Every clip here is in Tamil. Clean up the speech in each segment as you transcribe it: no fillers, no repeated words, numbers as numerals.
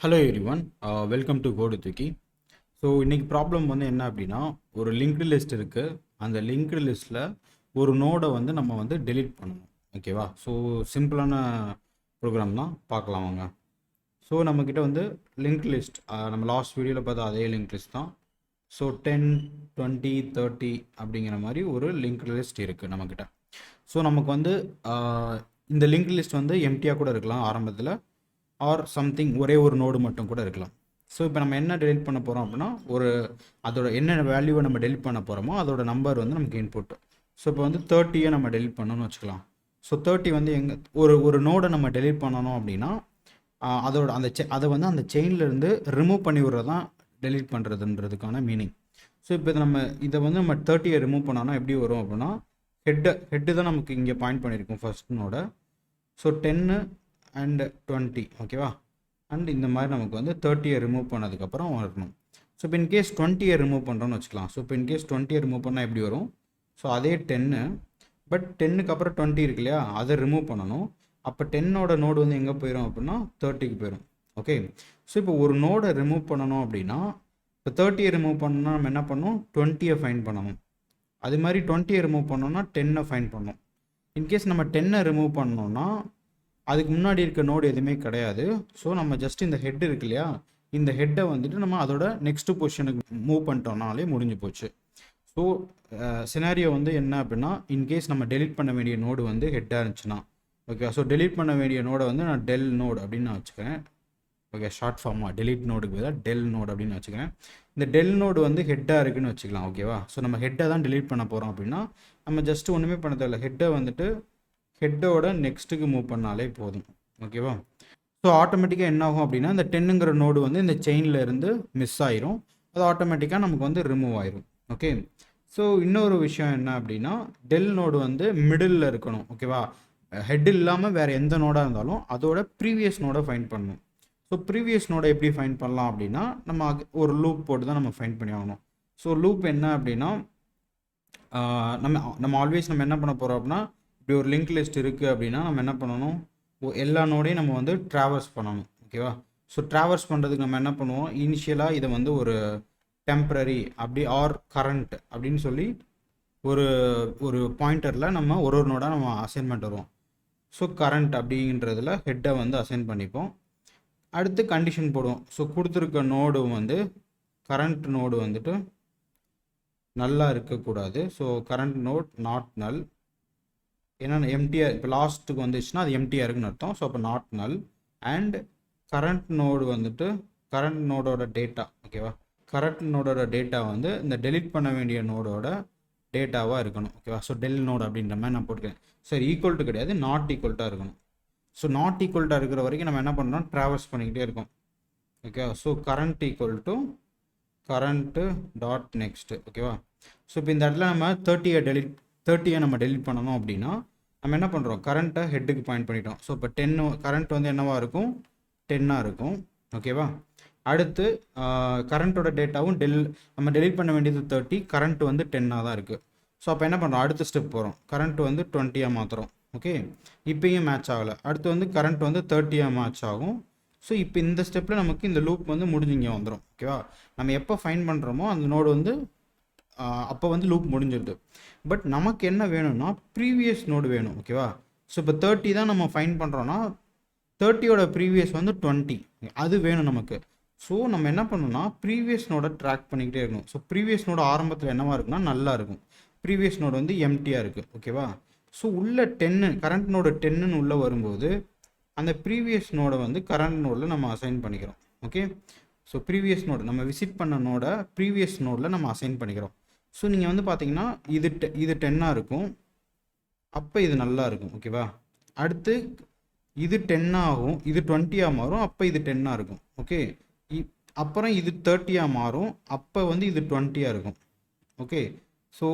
ஹலோ எவ்ரிவன், வெல்கம் டு கோடு தூக்கி. ஸோ இன்றைக்கி ப்ராப்ளம் வந்து என்ன அப்படின்னா, ஒரு லிங்க்டு லிஸ்ட் இருக்குது. அந்த லிங்க்டு லிஸ்ட்டில் ஒரு நோடை வந்து நம்ம வந்து டெலீட் பண்ணணும். ஓகேவா? ஸோ சிம்பிளான ப்ரோக்ராம் தான், பார்க்கலாம் வாங்க. ஸோ நம்மக்கிட்ட வந்து லிங்க் லிஸ்ட், நம்ம லாஸ்ட் வீடியோவில் பார்த்தா அதே லிங்க் லிஸ்ட் தான். ஸோ 10, 20, 30 அப்படிங்கிற மாதிரி ஒரு லிங்க் லிஸ்ட் இருக்குது நம்மக்கிட்ட. ஸோ நமக்கு வந்து இந்த லிங்க் லிஸ்ட் வந்து எம்டியாக கூட இருக்கலாம் ஆரம்பத்தில், ஆர் சம்திங் ஒரே ஒரு நோடு மட்டும் கூட இருக்கலாம். ஸோ இப்போ நம்ம என்ன டெலிட் பண்ண போகிறோம் அப்படின்னா, அதோட என்ன வேல்யூவை நம்ம டெலிட் பண்ண போகிறோமோ அதோட நம்பர் வந்து நமக்கு இன்புட். ஸோ இப்போ வந்து 30 நம்ம டெலிட் பண்ணணும்னு வச்சுக்கலாம். ஸோ 30 வந்து ஒரு நோடை நம்ம டெலிட் பண்ணணும் அப்படின்னா அதோட அதை வந்து அந்த செயின்லேருந்து ரிமூவ் பண்ணி விடுறது தான் டெலிட் பண்ணுறதுன்றதுக்கான மீனிங். ஸோ இப்போ இதை வந்து நம்ம 30 ரிமூவ் பண்ணோன்னா எப்படி வரும் அப்படின்னா, ஹெட்டு தான் நமக்கு இங்கே பாயிண்ட் பண்ணியிருக்கோம் ஃபர்ஸ்ட் நோட. ஸோ 10 அண்ட் 20, ஓகேவா? அண்ட் இந்த மாதிரி நமக்கு வந்து 30 ரிமூவ் பண்ணதுக்கப்புறம் வரணும். ஸோ இப்போ இன்கேஸ் 20 ரிமூவ் பண்ணுறோன்னு வச்சுக்கலாம். ஸோ இப்போ இன்கேஸ் 20 ரிமூவ் பண்ணால் எப்படி வரும்? ஸோ அதே 10, பட் 10க்கு அப்புறம் 20 இருக்கு இல்லையா, அதை ரிமூவ் பண்ணணும். அப்போ 10ஓட நோடு வந்து எங்கே போயிடும் அப்படின்னா 30க்கு போயிடும். ஓகே, ஸோ இப்போ ஒரு நோடை ரிமூவ் பண்ணணும் அப்படின்னா, இப்போ 30 ரிமூவ் பண்ணணும்னா நம்ம என்ன பண்ணணும்? 20 ஃபைன் பண்ணணும். அது மாதிரி 20 ரிமூவ் பண்ணோம்னா 10 ஃபைன் பண்ணணும். இன்கேஸ் நம்ம 10 ரிமூவ் பண்ணோம்னா அதுக்கு முன்னாடி இருக்க நோடு எதுவுமே கிடையாது. ஸோ நம்ம ஜஸ்ட் இந்த ஹெட் இருக்கு இல்லையா, இந்த ஹெட்டை வந்துட்டு நம்ம அதோட நெக்ஸ்ட் பொசிஷனுக்கு மூவ் பண்ணிட்டோம்னாலே முடிஞ்சு போச்சு. ஸோ சினாரியோ வந்து என்ன அப்படின்னா, இன்கேஸ் நம்ம டெலிட் பண்ண வேண்டிய நோடு வந்து ஹெட்டாக இருந்துச்சுன்னா, ஓகே, ஸோ டெலிட் பண்ண வேண்டிய நோடை வந்து நான் டெல் நோடு அப்படின்னு நான் வச்சுக்கிறேன். ஓகே, ஷார்ட் ஃபார்மாக டெலிட் நோடுக்கு பதிலாக டெல் நோடு அப்படின்னு வச்சுக்கிறேன். இந்த டெல் நோடு வந்து ஹெட்டாக இருக்குன்னு வச்சுக்கலாம். ஓகேவா? ஸோ நம்ம ஹெட்டை தான் டெலிட் பண்ண போகிறோம் அப்படின்னா நம்ம ஜஸ்ட் ஒன்றுமே பண்ண தேவையில்ல, ஹெட்டை வந்துட்டு ஹெட்டோட நெக்ஸ்ட்டுக்கு மூவ் பண்ணாலே போதும். ஓகேவா? ஸோ ஆட்டோமேட்டிக்காக என்ன ஆகும் அப்படின்னா, இந்த 10ங்கிற நோடு வந்து இந்த செயினில் இருந்து மிஸ் ஆயிரும். அது ஆட்டோமேட்டிக்காக நமக்கு வந்து ரிமூவ் ஆயிரும். ஓகே, ஸோ இன்னொரு விஷயம் என்ன அப்படின்னா, டெல் நோடு வந்து மிடில் இருக்கணும். ஓகேவா? ஹெட் இல்லாமல் வேறு எந்த நோடாக இருந்தாலும் அதோட ப்ரீவியஸ் நோடை ஃபைண்ட் பண்ணணும். ஸோ ப்ரீவியஸ் நோடை எப்படி ஃபைண்ட் பண்ணலாம் அப்படின்னா, நம்ம ஒரு லூப் போட்டு தான் நம்ம ஃபைண்ட் பண்ணி ஆகணும். ஸோ லூப் என்ன அப்படின்னா, நம்ம ஆல்வேஸ் நம்ம என்ன பண்ண போகிறோம் அப்படின்னா, இப்படி ஒரு லிங்க் லிஸ்ட் இருக்குது அப்படின்னா நம்ம என்ன பண்ணணும்? எல்லா நோடையும் நம்ம வந்து ட்ராவர்ஸ் பண்ணணும். ஓகேவா? ஸோ ட்ராவர்ஸ் பண்ணுறதுக்கு நம்ம என்ன பண்ணுவோம்? இனிஷியலாக இதை வந்து ஒரு டெம்ப்ரரி அப்படி ஆர் கரண்ட் அப்படின்னு சொல்லி ஒரு பாயிண்டரில் நம்ம ஒரு நோடாக நம்ம அசைன்மெண்ட் வருவோம். ஸோ கரண்ட் அப்படின்றதுல ஹெட்டை வந்து அசைன் பண்ணிப்போம். அடுத்து கண்டிஷன் போடுவோம். ஸோ கொடுத்துருக்க நோடு வந்து கரண்ட் நோடு வந்துட்டு நல்லா இருக்கக்கூடாது. ஸோ கரண்ட் நோட் நாட் நல். ஏன்னா எம்டிஆர் இப்போ லாஸ்ட்டுக்கு வந்துச்சுன்னா அது எம்டிஆர் இருக்குன்னு அர்த்தம். ஸோ அப்போ நாட் நல். அண்ட் கரண்ட் நோடு வந்துட்டு கரண்ட் நோடோட டேட்டா, ஓகேவா? கரண்ட் நோடோட டேட்டா வந்து இந்த டெலிட் பண்ண வேண்டிய நோடோட டேட்டாவாக இருக்கணும். ஓகேவா? ஸோ டெல் நோடு அப்படின்ற மாதிரி நான் போட்டுக்கிறேன். சரி, ஈக்குவல் கிடையாது, நாட் ஈக்குவல்ட்டாக இருக்கணும். ஸோ நாட் ஈக்குவல்ட்டாக இருக்கிற வரைக்கும் நம்ம என்ன பண்ணுறோம்? ட்ராவல்ஸ் பண்ணிக்கிட்டே இருக்கோம். ஓகேவா? So current equal to current dot next. ஓகேவா? ஸோ இப்போ இந்த இடத்துல நம்ம 30 நம்ம டெலிட் பண்ணணும் அப்படின்னா நம்ம என்ன பண்ணுறோம்? கரண்ட்டை ஹெட்டுக்கு பாயிண்ட் பண்ணிட்டோம். ஸோ இப்போ 10 கரண்ட் வந்து என்னவாக இருக்கும்? 10ஆக இருக்கும். ஓகேவா? அடுத்து கரண்ட்டோட டேட்டாவும் நம்ம டெலிட் பண்ண வேண்டியது 30, கரண்ட் வந்து 10ஆக தான் இருக்குது. ஸோ அப்போ என்ன பண்ணுறோம்? அடுத்த ஸ்டெப் போகிறோம், கரண்ட் வந்து 20ஆக மாற்றுறோம். ஓகே, இப்போயும் மேட்ச் ஆகலை. அடுத்து வந்து கரண்ட் வந்து 30ஆக மேட்ச் ஆகும். ஸோ இப்போ இந்த ஸ்டெப்பில் நமக்கு இந்த லூப் வந்து முடிஞ்சு இங்கே வந்துடும். ஓகேவா? நம்ம எப்போ ஃபைன் பண்ணுறோமோ அந்த நோடு வந்து அப்போ வந்து லூப் முடிஞ்சிருது. பட் நமக்கு என்ன வேணும்னா ப்ரீவியஸ் நோடு வேணும். ஓகேவா? ஸோ இப்போ 30 தான் நம்ம ஃபைன் பண்ணுறோன்னா 30ஓட ப்ரீவியஸ் வந்து 20, அது வேணும் நமக்கு. ஸோ நம்ம என்ன பண்ணணும்னா ப்ரீவியஸ் நோடை ட்ராக் பண்ணிக்கிட்டே இருக்கணும். ஸோ ப்ரீவியஸ் நோடு ஆரம்பத்தில் என்னவாக இருக்குன்னா நல்லா இருக்கும். ப்ரீவியஸ் நோடு வந்து எம்டியாக இருக்குது. ஓகேவா? ஸோ உள்ள 10 கரண்ட் நோடு 10ன்னு உள்ளே வரும்போது அந்த ப்ரீவியஸ் நோடை வந்து கரண்ட் நோடில் நம்ம அசைன் பண்ணிக்கிறோம். ஓகே, ஸோ ப்ரீவியஸ் நோடு நம்ம விசிட் பண்ண நோடை ப்ரீவியஸ் நோடில் நம்ம அசைன் பண்ணிக்கிறோம். ஸோ நீங்கள் வந்து பார்த்தீங்கன்னா இது 10ஆக இருக்கும், அப்போ இது நல்லா இருக்கும். ஓகேவா? அடுத்து இது 10 ஆகும், இது 20ஆக மாறும், அப்போ இது 10ஆக இருக்கும். ஓகே, அப்புறம் இது 30ஆக மாறும், அப்போ வந்து இது 20ஆக இருக்கும். ஓகே, ஸோ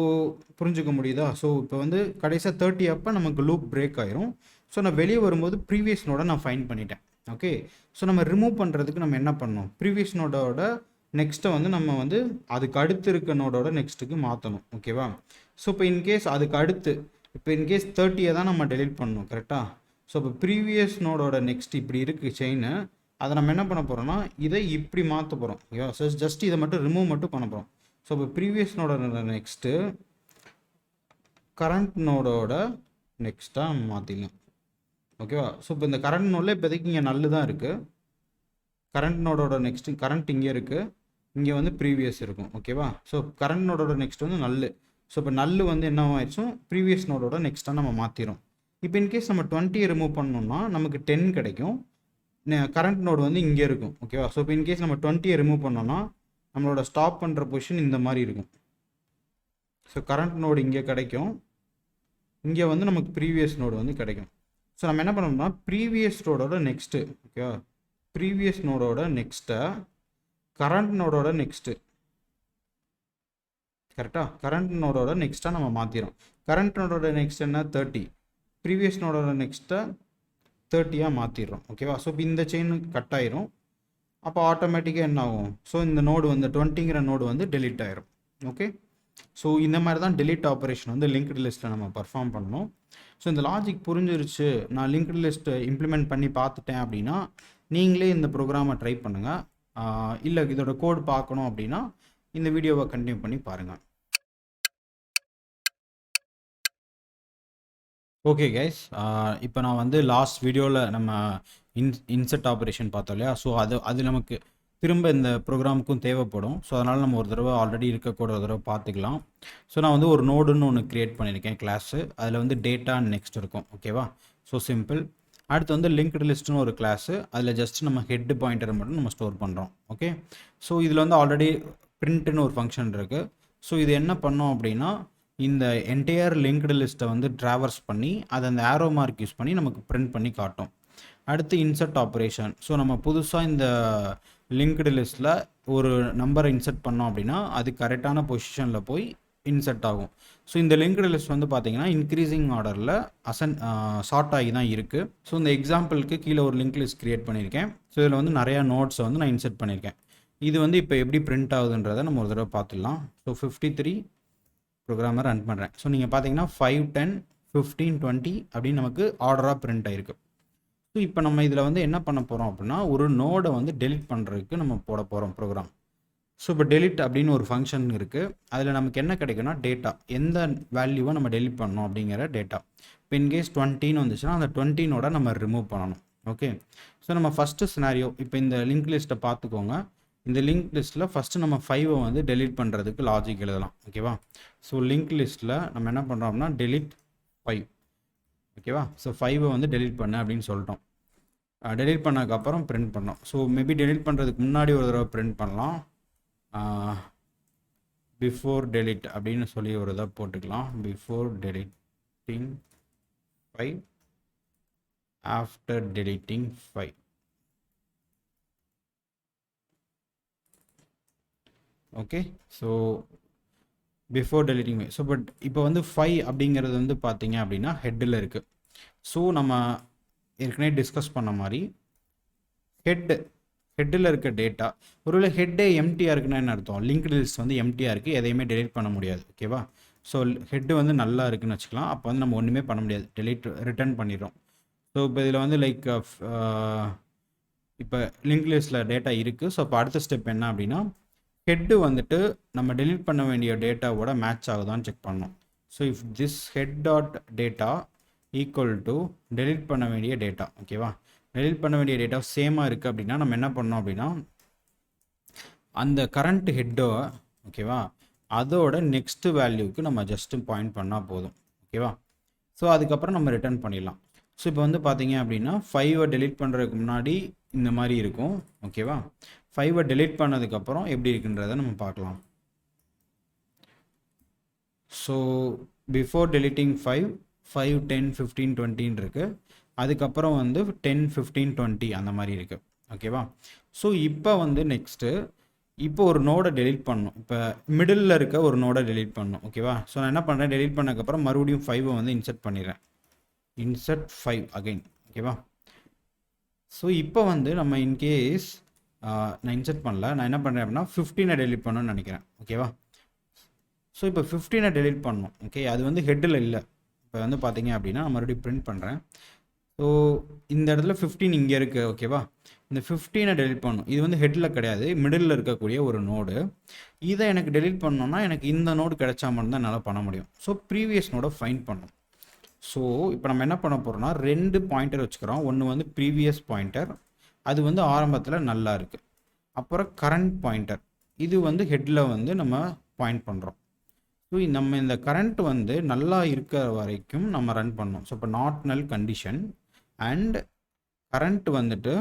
புரிஞ்சுக்க முடியுதா? ஸோ இப்போ வந்து கடைசியாக 30 அப்போ நமக்கு லூப் பிரேக் ஆயிரும். ஸோ நான் வெளியே வரும்போது ப்ரீவியஸ் நோடை நான் ஃபைன் பண்ணிட்டேன். ஓகே, ஸோ நம்ம ரிமூவ் பண்ணுறதுக்கு நம்ம என்ன பண்ணணும்? ப்ரீவியஸ் நோடோட நெக்ஸ்ட்டை வந்து நம்ம அதுக்கு அடுத்து இருக்க நோடோட நெக்ஸ்ட்டுக்கு மாற்றணும். ஓகேவா? ஸோ இப்போ இன்கேஸ் அதுக்கு அடுத்து இப்போ இன்கேஸ் 30 தான் நம்ம டெலிட் பண்ணணும் கரெக்டாக. ஸோ இப்போ ப்ரீவியஸ் நோடோட நெக்ஸ்ட் இப்படி இருக்குது செயின், அதை நம்ம என்ன பண்ண போகிறோம்னா இதை இப்படி மாற்ற போகிறோம். ஓகேவா. ஸோ ஜஸ்ட் இதை மட்டும் ரிமூவ் மட்டும் பண்ண போகிறோம். ஸோ இப்போ ப்ரீவியஸ் நோடோட நெக்ஸ்ட்டு கரண்ட் நோடோட நெக்ஸ்ட்டாக நம்ம மாற்றிடலாம். ஓகேவா. ஸோ இப்போ இந்த கரண்ட் நோடில் இப்போதைக்கு இங்கே நல்லு தான் இருக்குது. கரண்ட் நோடோட நெக்ஸ்ட்டு கரண்ட் இங்கே இருக்குது, இங்கே வந்து ப்ரீவியஸ் இருக்கும். ஓகேவா. ஸோ கரண்ட் நோடோட நெக்ஸ்ட் வந்து நல்லு. ஸோ இப்போ நல்லு வந்து என்ன ஆயிடுச்சும் ப்ரீவியஸ் நோடோட நெக்ஸ்ட்டாக நம்ம மாற்றிடும். இப்போ இன்கேஸ் நம்ம 20 ரிமூவ் பண்ணோம்னா நமக்கு 10 கிடைக்கும். கரண்ட் நோடு வந்து இங்கே இருக்கும். ஓகேவா. ஸோ இப்போ இன்கேஸ் நம்ம 20 ரிமூவ் பண்ணோம்னா நம்மளோட ஸ்டாப் பண்ணுற பொசிஷன் இந்த மாதிரி இருக்கும். ஸோ கரண்ட் நோடு இங்கே கிடைக்கும், இங்கே வந்து நமக்கு ப்ரீவியஸ் நோடு வந்து கிடைக்கும். ஸோ நம்ம என்ன பண்ணோம்னா ப்ரீவியஸ் நோடோட நெக்ஸ்ட்டு, ஓகேவா, ப்ரீவியஸ் நோடோட நெக்ஸ்ட்டை கரண்ட் நோடோட நெக்ஸ்ட்டு, கரெக்டாக கரண்ட் நோடோட நெக்ஸ்ட்டாக நம்ம மாற்றிடும். கரண்ட் நோடோட நெக்ஸ்ட் என்ன 30, ப்ரீவியஸ் நோடோட நெக்ஸ்ட்டை 30 மாற்றிடுறோம். ஓகேவா. ஸோ இப்போ இந்த செயின் கட் ஆயிரும். அப்போ ஆட்டோமேட்டிக்காக என்ன ஆகும், ஸோ இந்த நோடு வந்து 20ங்கிற நோடு வந்து டெலீட் ஆயிரும். ஓகே. ஸோ இந்த மாதிரி தான் டெலீட் ஆப்ரேஷன் வந்து லிங்க்டு லிஸ்ட்டில் நம்ம பர்ஃபார்ம் பண்ணணும். ஸோ இந்த லாஜிக் புரிஞ்சிருச்சு, நான் லிங்க்டு லிஸ்ட்டை இம்ப்ளிமெண்ட் பண்ணி பார்த்துட்டேன் அப்படின்னா நீங்களே இந்த ப்ரோக்ராமை ட்ரை பண்ணுங்கள். இல்லை இதோட கோட் பார்க்கணும் அப்படின்னா இந்த வீடியோவை கண்டினியூ பண்ணி பாருங்கள். ஓகே கைஸ், இப்போ நான் வந்து லாஸ்ட் வீடியோவில் நம்ம இன்செர்ட் ஆப்ரேஷன் பார்த்தோம் இல்லையா. ஸோ அது நமக்கு திரும்ப இந்த ப்ரோக்ராமுக்கும் தேவைப்படும். ஸோ அதனால் நம்ம ஒரு தடவை ஆல்ரெடி இருக்கக்கூட ஒரு தடவை பார்த்துக்கலாம். ஸோ நான் வந்து ஒரு நோடுன்னு ஒன்று க்ரியேட் பண்ணியிருக்கேன் கிளாஸு, அதில் வந்து டேட்டா நெக்ஸ்ட் இருக்கும். ஓகேவா. So simple. அடுத்து வந்து லிங்க்டு லிஸ்ட்டுன்னு ஒரு கிளாஸு, அதில் ஜஸ்ட் நம்ம ஹெட் பாயிண்டரை மட்டும் நம்ம ஸ்டோர் பண்ணுறோம். ஓகே. ஸோ இதில் வந்து ஆல்ரெடி பிரிண்ட்னு ஒரு ஃபங்க்ஷன் இருக்குது. ஸோ இது என்ன பண்ணோம் அப்படின்னா இந்த என்டையர் லிங்க்டு லிஸ்ட்டை வந்து ட்ராவர்ஸ் பண்ணி அதை அந்த ஆரோ மார்க் யூஸ் பண்ணி நமக்கு பிரிண்ட் பண்ணி காட்டும். அடுத்து இன்சர்ட் ஆப்ரேஷன். ஸோ நம்ம புதுசாக இந்த லிங்க்டு லிஸ்ட்டில் ஒரு நம்பரை இன்சர்ட் பண்ணோம் அப்படின்னா அது கரெக்டான பொசிஷனில் போய் இன்சர்ட் ஆகும். ஸோ இந்த லிங்க்டு லிஸ்ட் வந்து பார்த்தீங்கன்னா இன்க்ரீசிங் ஆர்டரில் ஷார்ட் ஆகி தான் இருக்குது. ஸோ இந்த எக்ஸாம்பிளுக்கு கீழே ஒரு லிங்க் லிஸ்ட் க்ரியேட் பண்ணியிருக்கேன். ஸோ இதில் வந்து நிறையா நோட்ஸை வந்து நான் இன்சர்ட் பண்ணியிருக்கேன். இது வந்து இப்போ எப்படி பிரிண்ட் ஆகுதுன்றதை நம்ம ஒரு தடவை பார்த்துடலாம். ஸோ 53 ப்ரோக்ராமை ரன் பண்ணுறேன். ஸோ நீங்கள் பார்த்தீங்கன்னா 5, 10, 15, 20 அப்படின்னு நமக்கு ஆர்டராக பிரிண்ட் ஆகிருக்கு. ஸோ இப்போ நம்ம இதில் வந்து என்ன பண்ண போகிறோம் அப்படின்னா ஒரு நோடை வந்து டெலிட் பண்ணுறதுக்கு நம்ம போட போகிறோம் ப்ரோக்ராம். ஸோ இப்போ டெலிட் அப்படின்னு ஒரு ஃபங்க்ஷன் இருக்குது. அதில் நமக்கு என்ன கிடைக்குன்னா டேட்டா, எந்த வேல்யூவை நம்ம டெலிட் பண்ணணும் அப்படிங்கிற டேட்டா. இப்போ இன்கேஸ் 20ன்னு வந்துச்சுன்னா அந்த 20நோட நம்ம ரிமூவ் பண்ணணும். ஓகே. ஸோ நம்ம ஃபஸ்ட்டு சினாரியோ இப்போ இந்த லிங்க் லிஸ்ட்டை பார்த்துக்கோங்க. இந்த லிங்க் லிஸ்ட்டில் ஃபஸ்ட்டு நம்ம 5 வந்து டெலிட் பண்ணுறதுக்கு லாஜிக் எழுதலாம். ஓகேவா. ஸோ லிங்க் லிஸ்ட்டில் நம்ம என்ன பண்ணுறோம் அப்படின்னா டெலிட் 5. ஓகேவா. ஸோ 5 வந்து டெலிட் பண்ண அப்படின்னு சொல்லிட்டோம். டெலிட் பண்ணதுக்கப்புறம் பிரிண்ட் பண்ணோம். ஸோ மேபி டெலிட் பண்ணுறதுக்கு முன்னாடி ஒரு தடவை பிரிண்ட் பண்ணலாம். பிஃபோர் டெலிட் அப்படின்னு சொல்லி ஒரு இதை போட்டுக்கலாம். Before deleting 5, after deleting 5. Okay. So before deleting. So but இப்போ வந்து 5 அப்படிங்கிறது வந்து பார்த்தீங்க அப்படின்னா ஹெட்டில் இருக்குது. ஸோ நம்ம ஏற்கனவே டிஸ்கஸ் பண்ண மாதிரி ஹெட்டில் இருக்க டேட்டா ஒருவேளை ஹெட்டே எம்டியாக இருக்குன்னா என்ன அர்த்தம், லிங்க்டு லிஸ்ட் வந்து எம்டியாக இருக்குது, எதையுமே டெலிட் பண்ண முடியாது. ஓகேவா. ஸோ ஹெட்டு வந்து நல்லா இருக்குன்னு வச்சுக்கலாம். அப்போ வந்து நம்ம ஒன்றுமே பண்ண முடியாது, டெலிட் ரிட்டர்ன் பண்ணிடுறோம். ஸோ இப்போ இதில் வந்து லைக் இப்போ லிங்க் லிஸ்ட்டில் டேட்டா இருக்குது. ஸோ இப்போ அடுத்த ஸ்டெப் என்ன அப்படின்னா ஹெட்டு வந்துட்டு நம்ம டெலிட் பண்ண வேண்டிய டேட்டாவோட மேட்ச் ஆகுதான்னு செக் பண்ணணும். So if this head dot data equal to delete பண்ண வேண்டிய டேட்டா. ஓகேவா. டெலிட் பண்ண வேண்டிய டேட்டா சேமாக இருக்குது அப்படின்னா நம்ம என்ன பண்ணோம் அப்படின்னா அந்த கரண்ட் ஹெட்டோ, ஓகேவா, அதோட நெக்ஸ்ட் வேல்யூக்கு நம்ம ஜஸ்ட்டு பாயிண்ட் பண்ணால் போதும். ஓகேவா. ஸோ அதுக்கப்புறம் நம்ம ரிட்டர்ன் பண்ணிடலாம். ஸோ இப்போ வந்து பார்த்தீங்க அப்படின்னா 5 டெலிட் பண்ணுறதுக்கு முன்னாடி இந்த மாதிரி இருக்கும். ஓகேவா. 5 டெலிட் பண்ணதுக்கப்புறம் எப்படி இருக்குன்றதை நம்ம பார்க்கலாம். ஸோ பிஃபோர் டெலிட்டிங் 5, 10, 15, 20 இருக்குது. அதுக்கப்புறம் வந்து 10, 15, 20 அந்த மாதிரி இருக்குது. ஓகேவா. ஸோ இப்போ வந்து நெக்ஸ்ட்டு இப்போ ஒரு நோடை டெலிட் பண்ணணும். இப்போ மிடில் இருக்க ஒரு நோடை டெலிட் பண்ணணும். ஓகேவா. ஸோ நான் என்ன பண்ணுறேன், டெலிட் பண்ணதுக்கப்புறம் மறுபடியும் 5 வந்து இன்சர்ட் பண்ணிடுறேன். Insert 5 again. ஓகேவா. ஸோ இப்போ வந்து நம்ம இன்கேஸ் நான் இன்சர்ட் பண்ணல, நான் என்ன பண்ணுறேன் அப்படின்னா 15 டெலிட் பண்ணணும்னு நினைக்கிறேன். ஓகேவா. ஸோ இப்போ 15 டெலிட் பண்ணணும். ஓகே. அது வந்து ஹெட்டில் இல்லை. இப்போ வந்து பார்த்தீங்க அப்படின்னா நான் மறுபடியும் பிரிண்ட் பண்ணுறேன். ஸோ இந்த இடத்துல 15 இங்கே இருக்குது. ஓகேவா? இந்த 15 டெலிட் பண்ணணும். இது வந்து ஹெட்டில் கிடையாது, மிடில் இருக்கக்கூடிய ஒரு நோடு. இதை எனக்கு டெலிட் பண்ணணும்னா எனக்கு இந்த நோடு கிடைச்சா மட்டும்தான் என்னால் பண்ண முடியும். ஸோ ப்ரீவியஸ் நோடை ஃபைண்ட் பண்ணணும். ஸோ இப்போ நம்ம என்ன பண்ண போகிறோம்னா 2 பாயிண்டர் வச்சுக்கிறோம். ஒன்று வந்து ப்ரீவியஸ் பாயிண்டர், அது வந்து ஆரம்பத்தில் நல்லா இருக்குது. அப்புறம் கரண்ட் பாயிண்டர், இது வந்து ஹெட்டில் வந்து நம்ம பாயிண்ட் பண்ணுறோம். ஸோ நம்ம இந்த கரண்ட் வந்து நல்லா இருக்கிற வரைக்கும் நம்ம ரன் பண்ணோம். ஸோ இப்போ நாட் நல் கண்டிஷன் அண்ட் கரண்ட் வந்துட்டு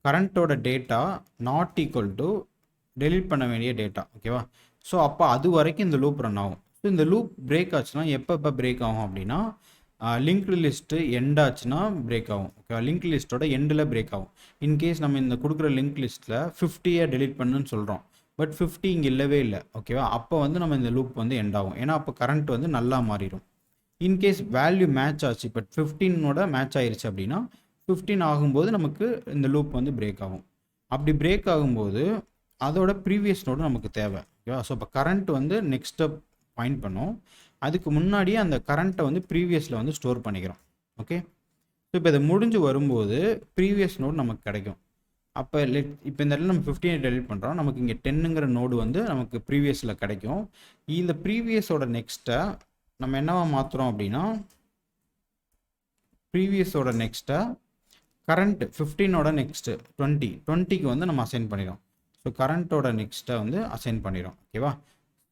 கரண்ட்டோட data not equal to delete பண்ண வேண்டிய டேட்டா. ஓகேவா? ஸோ அப்போ அது வரைக்கும் இந்த லூப் ரன் ஆகும். ஸோ இந்த லூப் பிரேக் ஆச்சுன்னா எப்போ பிரேக் ஆகும் அப்படின்னா லிங்க்டு லிஸ்ட்டு எண்ட் ஆச்சுன்னா பிரேக் ஆகும். ஓகேவா? லிங்க் லிஸ்ட்டோட எண்டில் பிரேக் ஆகும். இன்கேஸ் நம்ம இந்த கொடுக்குற லிங்க் லிஸ்ட்டில் 50 டெலீட் பண்ணுன்னு சொல்கிறோம், பட் 50 இங்கே இல்லவே இல்லை. ஓகேவா? அப்போ வந்து நம்ம இந்த லூப் வந்து எண்ட் ஆகும். ஏன்னா அப்போ கரண்ட் வந்து நல்லா மாறிடும். இன்கேஸ் வேல்யூ மேட்ச் ஆச்சு, பட் 15ஓட மேட்ச் ஆயிருச்சு அப்படின்னா 15 ஆகும்போது நமக்கு இந்த லூப் வந்து பிரேக் ஆகும். அப்படி பிரேக் ஆகும்போது அதோட ப்ரீவியஸ் நோடு நமக்கு தேவை. ஓகேவா? ஸோ இப்போ கரண்ட் வந்து நெக்ஸ்ட் ஸ்டெப் பாயிண்ட் பண்ணோம். அதுக்கு முன்னாடியே அந்த கரண்ட்டை வந்து ப்ரீவியஸில் வந்து ஸ்டோர் பண்ணிக்கிறோம். ஓகே? ஸோ இப்போ இதை முடிஞ்சு வரும்போது ப்ரீவியஸ் நோடு நமக்கு கிடைக்கும். அப்போ இப்போ இந்த இடத்துல நம்ம 15 டெலிட் பண்ணுறோம், நமக்கு இங்கே 10ங்கிற நோடு வந்து நமக்கு ப்ரீவியஸில் கிடைக்கும். இந்த ப்ரீவியஸோட நெக்ஸ்ட்டை நம்ம என்னவா மாற்றுறோம் அப்படின்னா ப்ரீவியஸோட நெக்ஸ்ட்டை கரண்ட் 15ஓட நெக்ஸ்ட்டு 20க்கு வந்து நம்ம அசைன் பண்ணிடும். ஸோ கரண்ட்டோட நெக்ஸ்ட்டை வந்து அசைன் பண்ணிடும். ஓகேவா?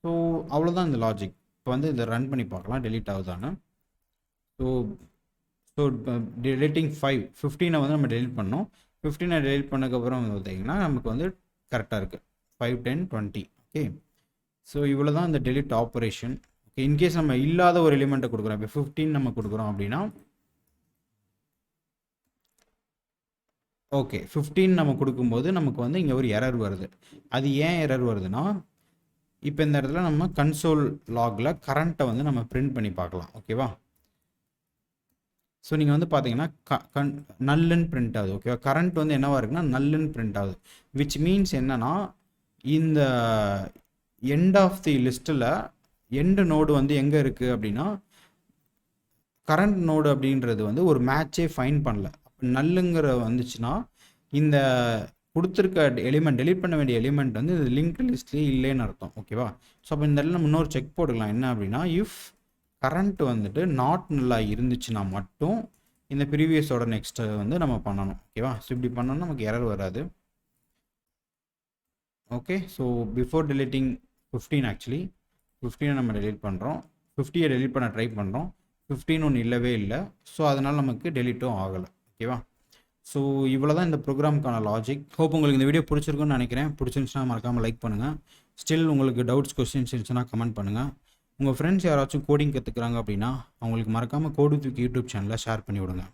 ஸோ அவ்வளோதான் இந்த லாஜிக். இப்போ வந்து இதை ரன் பண்ணி பார்க்கலாம் டெலீட் ஆகுதான்னு. ஸோ டெலிட்டிங் 15 வந்து நம்ம டெலிட் பண்ணோம். 15 டெலிட் பண்ணதுக்கப்புறம் பார்த்தீங்கன்னா நமக்கு வந்து கரெக்டாக இருக்குது 5, 10, 20. ஓகே? ஸோ இவ்வளோ தான் இந்த டெலிட் ஆப்ரேஷன். ஓகே? இன்கேஸ் நம்ம இல்லாத ஒரு எலிமெண்ட்டை கொடுக்குறோம், இப்போ 15 நம்ம கொடுக்குறோம் அப்படின்னா ஓகே 15 நம்ம கொடுக்கும்போது நமக்கு வந்து இங்கே ஒரு எரர் வருது. அது ஏன் எரர் வருதுன்னா இப்போ இந்த இடத்துல நம்ம கன்சோல் லாகில் கரண்ட்டை வந்து நம்ம பிரிண்ட் பண்ணி பார்க்கலாம். ஓகேவா? ஸோ நீங்கள் வந்து பார்த்தீங்கன்னா நல்லுன்னு பிரிண்ட் ஆகுது. ஓகேவா? கரண்ட் வந்து என்னவா இருக்குன்னா நல்லுன்னு பிரிண்ட் ஆகுது. விச் மீன்ஸ் என்னன்னா இந்த எண்ட் ஆஃப் தி லிஸ்ட்டில் எண்டு நோடு வந்து எங்கே இருக்குது அப்படின்னா கரண்ட் நோடு அப்படின்றது வந்து ஒரு மேட்சே ஃபைன் பண்ணல. நல்லுங்கிற வந்துச்சுன்னா இந்த கொடுத்துருக்க எலிமெண்ட் டெலீட் பண்ண வேண்டிய எலிமெண்ட் வந்து இது லிங்க் லிஸ்ட்லேயே இல்லைன்னு அர்த்தம். ஓகேவா? ஸோ அப்போ இந்த இடத்துல நம்ம இன்னொரு செக் போட்டுக்கலாம். என்ன அப்படின்னா இஃப் கரண்ட் வந்துட்டு நாட் நல்லா இருந்துச்சுன்னா மட்டும் இந்த ப்ரீவியஸோட நெக்ஸ்ட்டு வந்து நம்ம பண்ணணும். ஓகேவா? ஸோ இப்படி பண்ணோம்னா நமக்கு எரர் வராது. Okay? So before deleting 15 actually 15 நம்ம டெலீட் பண்ணுறோம், 50 டெலீட் பண்ண ட்ரை பண்ணுறோம், 15 ஒன்று இல்லவே இல்லை. ஸோ அதனால் நமக்கு டெலீட்டும் ஆகலை. ஓகேவா? ஸோ இவ்வளோ தான் இந்த ப்ரோக்ராமுக்கான லாஜிக். ஹோப் உங்களுக்கு இந்த வீடியோ பிடிச்சிருக்குன்னு நினைக்கிறேன். பிடிச்சிருந்துச்சுன்னா மறக்காமல் லைக் பண்ணுங்கள். ஸ்டில் உங்களுக்கு டவுட்ஸ் கொஸ்டின்ஸ் இருந்துச்சுன்னா கமெண்ட் பண்ணுங்கள். உங்கள் ஃப்ரெண்ட்ஸ் யாராச்சும் கோடிங் கற்றுக்குறாங்க அப்படின்னா அவங்களுக்கு மறக்காமல் கோடு தூக்கி யூடியூப் சேனலில் ஷேர் பண்ணி விடுங்க.